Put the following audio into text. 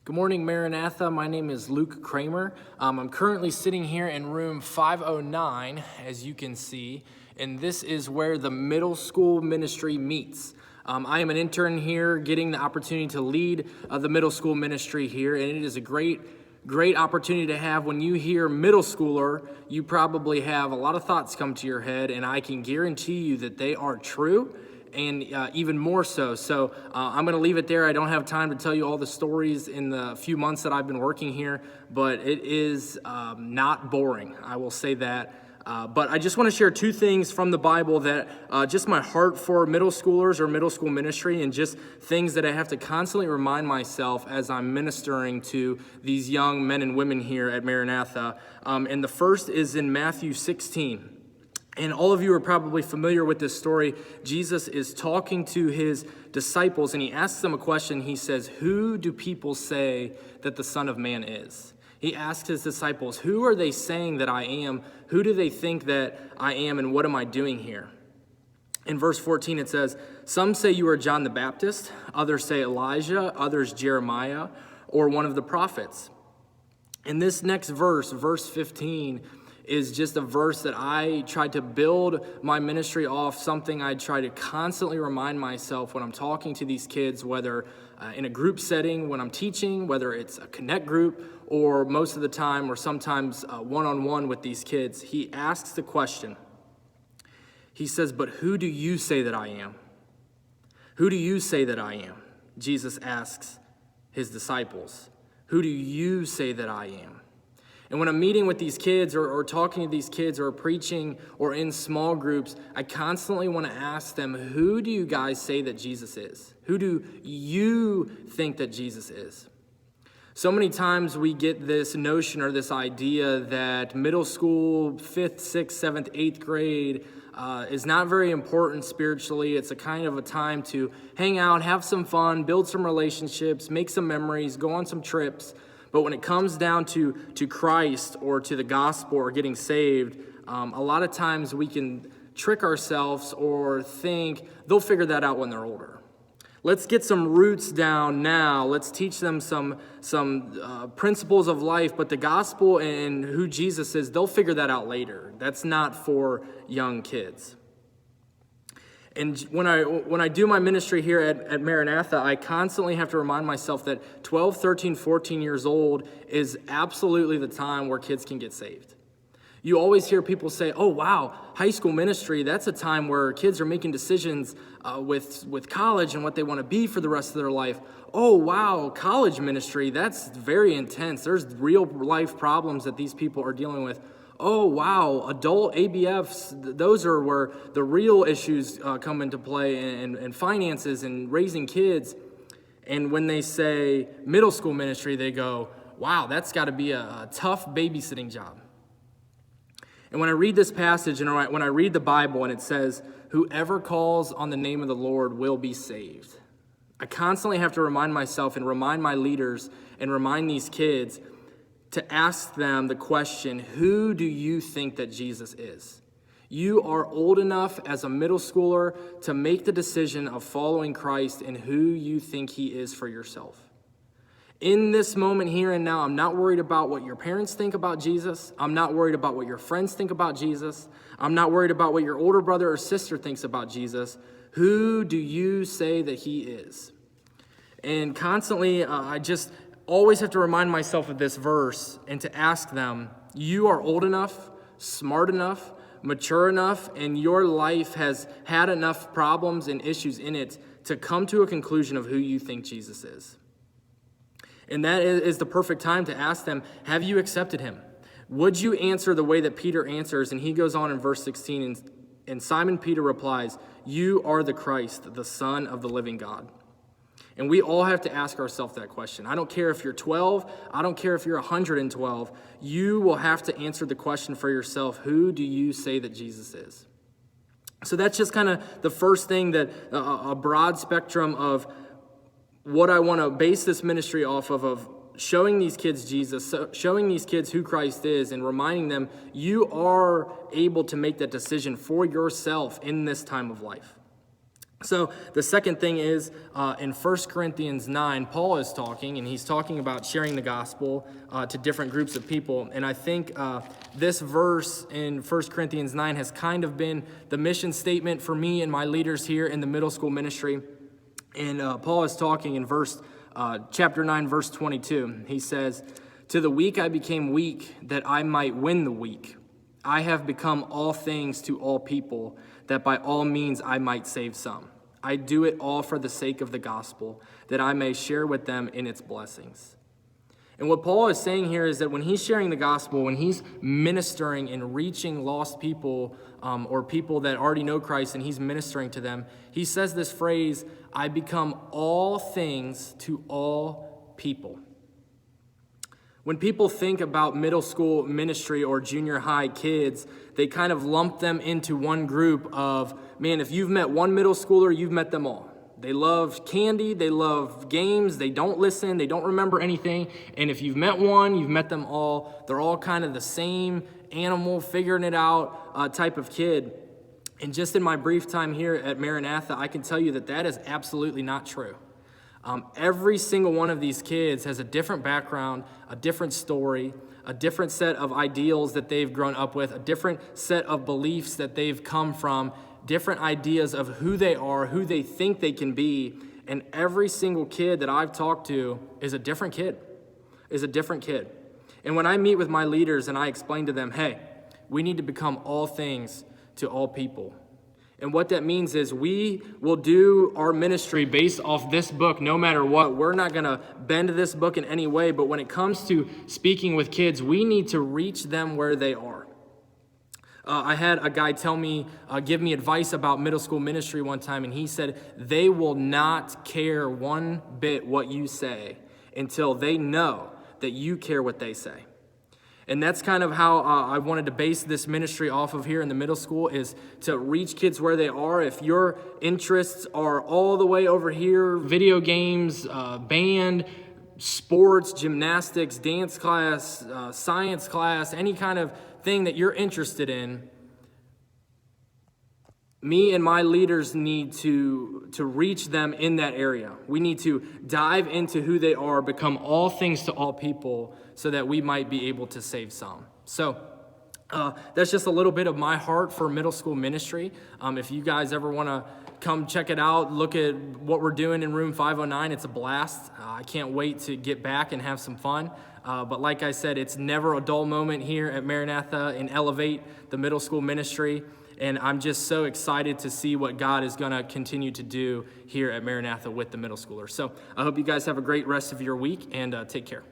Good morning, Maranatha. My name is Luke Cramer. I'm currently sitting here in room 509, as you can see, and this is where the middle school ministry meets. I am an intern here, getting the opportunity to lead the middle school ministry here, and it is a great opportunity to have. When you hear middle schooler, you probably have a lot of thoughts come to your head, and I can guarantee you that they are true. And even more so. So I'm going to leave it there. I don't have time to tell you all the stories in the few months that I've been working here, but it is not boring. I will say that. But I just want to share two things from the Bible that just my heart for middle schoolers or middle school ministry, and just things that I have to constantly remind myself as I'm ministering to these young men and women here at Maranatha. And the first is in Matthew 16. And all of you are probably familiar with this story. Jesus is talking to his disciples, and he asks them a question. He says, "Who do people say that the Son of Man is?" He asks his disciples, "Who are they saying that I am? Who do they think that I am, and what am I doing here?" In verse 14, it says, "Some say you are John the Baptist, others say Elijah, others Jeremiah, or one of the prophets." In this next verse, verse 15, is just a verse that I try to build my ministry off, something I try to constantly remind myself when I'm talking to these kids, whether in a group setting, when I'm teaching, whether it's a connect group, or most of the time, or sometimes one-on-one with these kids. He asks the question. He says, "But who do you say that I am? Who do you say that I am?" Jesus asks his disciples, "Who do you say that I am?" And when I'm meeting with these kids or talking to these kids or preaching or in small groups, I constantly want to ask them, who do you guys say that Jesus is? Who do you think that Jesus is? So many times we get this notion or this idea that middle school, 5th, 6th, 7th, 8th grade is not very important spiritually. It's a kind of a time to hang out, have some fun, build some relationships, make some memories, go on some trips. But when it comes down to Christ or to the gospel or getting saved, a lot of times we can trick ourselves or think they'll figure that out when they're older. Let's get some roots down now. Let's teach them some principles of life, but the gospel and who Jesus is, they'll figure that out later. That's not for young kids. And when I do my ministry here at Maranatha, I constantly have to remind myself that 12, 13, 14 years old is absolutely the time where kids can get saved. You always hear people say, "Oh, wow, high school ministry, that's a time where kids are making decisions with college and what they want to be for the rest of their life. Oh, wow, college ministry, that's very intense. There's real life problems that these people are dealing with. Oh, wow, adult ABFs, those are where the real issues come into play, and finances and raising kids." And when they say middle school ministry, they go, "Wow, that's got to be a tough babysitting job." And when I read this passage and when I read the Bible and it says, "Whoever calls on the name of the Lord will be saved," I constantly have to remind myself and remind my leaders and remind these kids to ask them the question, who do you think that Jesus is? You are old enough as a middle schooler to make the decision of following Christ and who you think he is for yourself. In this moment here and now, I'm not worried about what your parents think about Jesus. I'm not worried about what your friends think about Jesus. I'm not worried about what your older brother or sister thinks about Jesus. Who do you say that he is? And constantly, I just always have to remind myself of this verse and to ask them, you are old enough, smart enough, mature enough, and your life has had enough problems and issues in it to come to a conclusion of who you think Jesus is. And that is the perfect time to ask them, have you accepted him? Would you answer the way that Peter answers? And he goes on in verse 16, and Simon Peter replies, "You are the Christ, the Son of the living God." And we all have to ask ourselves that question. I don't care if you're 12. I don't care if you're 112. You will have to answer the question for yourself. Who do you say that Jesus is? So that's just kind of the first thing, that a broad spectrum of what I want to base this ministry off of showing these kids Jesus, showing these kids who Christ is, and reminding them you are able to make that decision for yourself in this time of life. So the second thing is in 1 Corinthians 9, Paul is talking, and he's talking about sharing the gospel to different groups of people. And I think this verse in 1 Corinthians 9 has kind of been the mission statement for me and my leaders here in the middle school ministry. And Paul is talking in chapter 9, verse 22. He says, "To the weak I became weak, that I might win the weak. I have become all things to all people, that by all means I might save some. I do it all for the sake of the gospel, that I may share with them in its blessings." And what Paul is saying here is that when he's sharing the gospel, when he's ministering and reaching lost people or people that already know Christ and he's ministering to them, he says this phrase, "I become all things to all people." When people think about middle school ministry or junior high kids, they kind of lump them into one group of, man, if you've met one middle schooler, you've met them all. They love candy, they love games, they don't listen, they don't remember anything. And if you've met one, you've met them all. They're all kind of the same animal, figuring it out type of kid. And just in my brief time here at Maranatha, I can tell you that that is absolutely not true. Every single one of these kids has a different background, a different story, a different set of ideals that they've grown up with, a different set of beliefs that they've come from, different ideas of who they are, who they think they can be. And every single kid that I've talked to is a different kid, And when I meet with my leaders and I explain to them, hey, we need to become all things to all people. And what that means is we will do our ministry based off this book no matter what. We're not going to bend this book in any way, but when it comes to speaking with kids, we need to reach them where they are. I had a guy give me advice about middle school ministry one time, and he said, they will not care one bit what you say until they know that you care what they say. And that's kind of how I wanted to base this ministry off of here in the middle school, is to reach kids where they are. If your interests are all the way over here, video games, band, sports, gymnastics, dance class, science class, any kind of thing that you're interested in, me and my leaders need to reach them in that area. We need to dive into who they are, become all things to all people, so that we might be able to save some. So that's just a little bit of my heart for middle school ministry. If you guys ever want to come check it out, look at what we're doing in room 509, it's a blast. I can't wait to get back and have some fun. But like I said, it's never a dull moment here at Maranatha and Elevate the middle school ministry. And I'm just so excited to see what God is going to continue to do here at Maranatha with the middle schoolers. So I hope you guys have a great rest of your week, and take care.